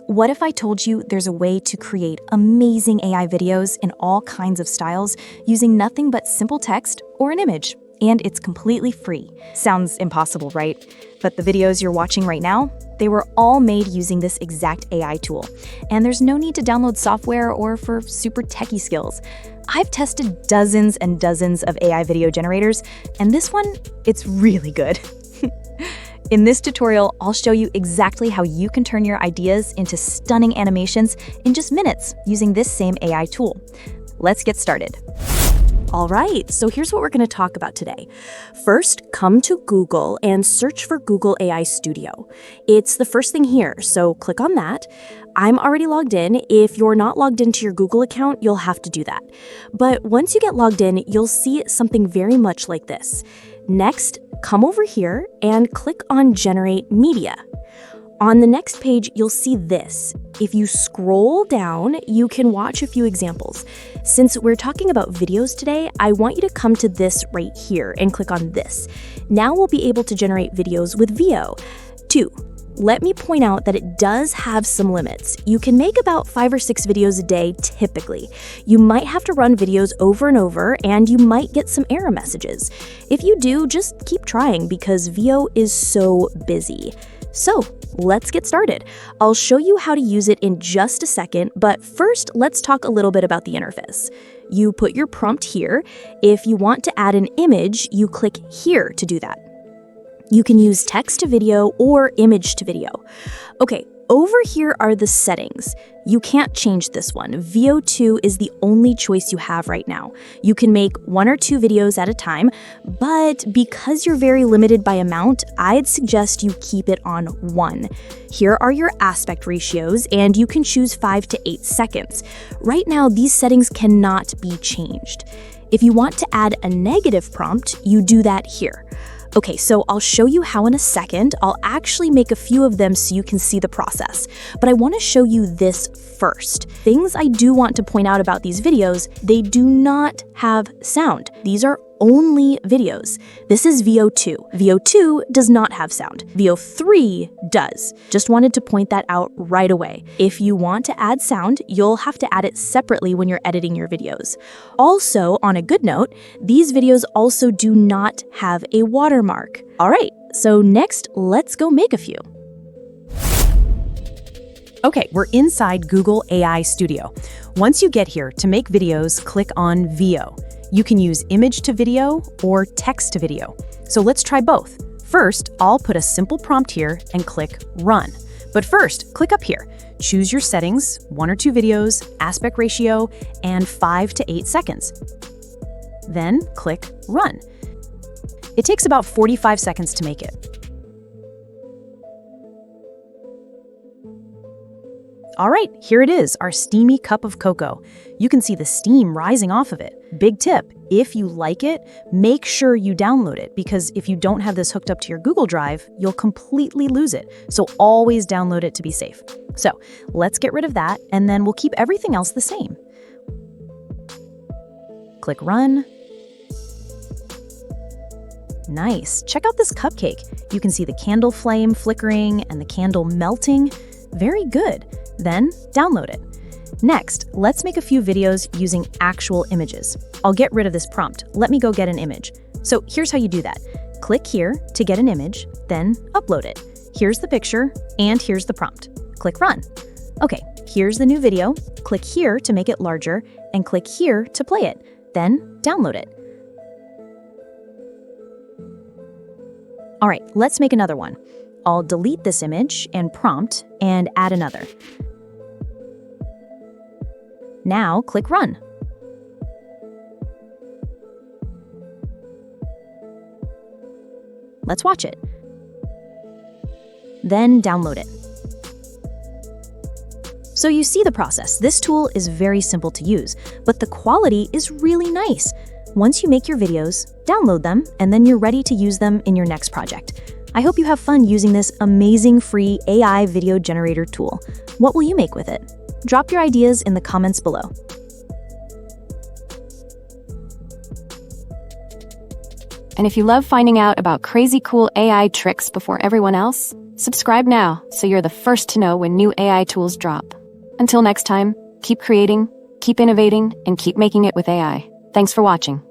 What if I told you there's a way to create amazing AI videos in all kinds of styles using nothing but simple text or an image? And it's completely free. Sounds impossible, right? But the videos you're watching right now, they were all made using this exact AI tool. And there's no need to download software or for super techie skills. I've tested dozens and dozens of AI video generators, and this one, it's really good. In this tutorial, I'll show you exactly how you can turn your ideas into stunning animations in just minutes using this same AI tool. Let's get started. All right, so here's what we're going to talk about today. First, come to Google and search for Google AI Studio. It's the first thing here, so click on that. I'm already logged in. If you're not logged into your Google account, you'll have to do that. But once you get logged in, you'll see something very much like this. Next, come over here and click on Generate Media. On the next page, you'll see this. If you scroll down, you can watch a few examples. Since we're talking about videos today, I want you to come to this right here and click on this. Now we'll be able to generate videos with VO. 2. Let me point out that it does have some limits. You can make about 5 or 6 videos a day typically. You might have to run videos over and over, and you might get some error messages. If you do, just keep trying because VO is so busy. So, let's get started. I'll show you how to use it in just a second, but first, let's talk a little bit about the interface. You put your prompt here. If you want to add an image, you click here to do that. You can use text to video or image to video. Okay, over here are the settings. You can't change this one. VO2 is the only choice you have right now. You can make 1 or 2 videos at a time, but because you're very limited by amount, I'd suggest you keep it on 1. Here are your aspect ratios, and you can choose 5 to 8 seconds. Right now, these settings cannot be changed. If you want to add a negative prompt, you do that here. Okay, so I'll show you how in a second. I'll actually make a few of them so you can see the process. But I want to show you this first. Things I do want to point out about these videos, they do not have sound. These are only videos. This is VO2. VO2 does not have sound. VO3 does. Just wanted to point that out right away. If you want to add sound, you'll have to add it separately when you're editing your videos. Also, on a good note, these videos also do not have a watermark. All right, so next, let's go make a few. Okay, we're inside Google AI Studio. Once you get here, to make videos, click on VO. You can use image to video or text to video. So let's try both. First, I'll put a simple prompt here and click Run. But first, click up here. Choose your settings, 1 or 2 videos, aspect ratio, and 5 to 8 seconds. Then click Run. It takes about 45 seconds to make it. All right, here it is, our steamy cup of cocoa. You can see the steam rising off of it. Big tip, if you like it, make sure you download it because if you don't have this hooked up to your Google Drive, you'll completely lose it. So always download it to be safe. So let's get rid of that and then we'll keep everything else the same. Click Run. Nice, check out this cupcake. You can see the candle flame flickering and the candle melting. Very good. Then download it. Next, let's make a few videos using actual images. I'll get rid of this prompt. Let me go get an image. So here's how you do that. Click here to get an image, then upload it. Here's the picture, and here's the prompt. Click Run. Okay, here's the new video. Click here to make it larger, and click here to play it. Then download it. All right, let's make another one. I'll delete this image and prompt and add another. Now click Run. Let's watch it. Then download it. So you see the process. This tool is very simple to use, but the quality is really nice. Once you make your videos, download them, and then you're ready to use them in your next project. I hope you have fun using this amazing free AI video generator tool. What will you make with it? Drop your ideas in the comments below. And if you love finding out about crazy cool AI tricks before everyone else, Subscribe now so you're the first to know when new AI tools drop. Until next time, keep creating, keep innovating, and keep making it with AI. Thanks for watching.